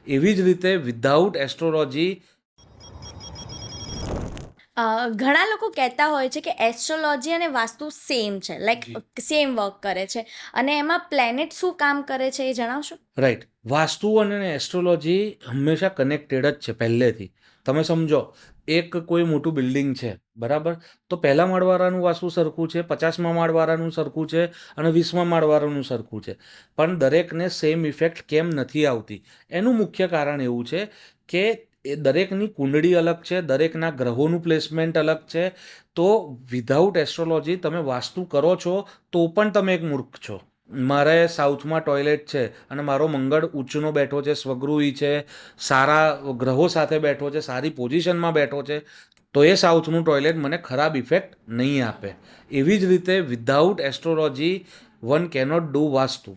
એવી જ રીતે વિધાઉટ એસ્ટ્રોલોજી ઘણા લોકો કહેતા હોય છે કે એસ્ટ્રોલોજી અને વાસ્તુ સેમ છે, લાઈક સેમ વર્ક કરે છે, અને એમાં પ્લેનેટ શું કામ કરે છે એ જણાવશો? રાઈટ. વાસ્તુ અને એસ્ટ્રોલોજી હંમેશા કનેક્ટેડ જ છે પહેલેથી. તમે સમજો, એક કોઈ મોટું બિલ્ડિંગ છે, બરાબર? તો પહેલા માળવાળાનું વાસ્તુ સરખું છે, 50મા માળવાળાનું સરખું છે અને 20મા માળવાળાનું સરખું છે, પણ દરેકને સેમ ઇફેક્ટ કેમ નથી આવતી? એનું મુખ્ય કારણ એવું છે કે એ દરેકની કુંડળી અલગ છે, દરેકના ગ્રહોનું પ્લેસમેન્ટ અલગ છે. તો વિધાઉટ એસ્ટ્રોલોજી તમે વાસ્તુ કરો છો તો પણ તમે એક મૂર્ખ છો. મારે સાઉથમાં ટોયલેટ છે અને મારો મંગળ ઉચ્ચનો બેઠો છે, સ્વગૃહી છે, સારા ગ્રહો સાથે બેઠો છે, સારી પોઝિશનમાં બેઠો છે, તો એ સાઉથનું ટોયલેટ મને ખરાબ ઇફેક્ટ નહીં આપે. એવી જ રીતે without astrology one cannot do vastu.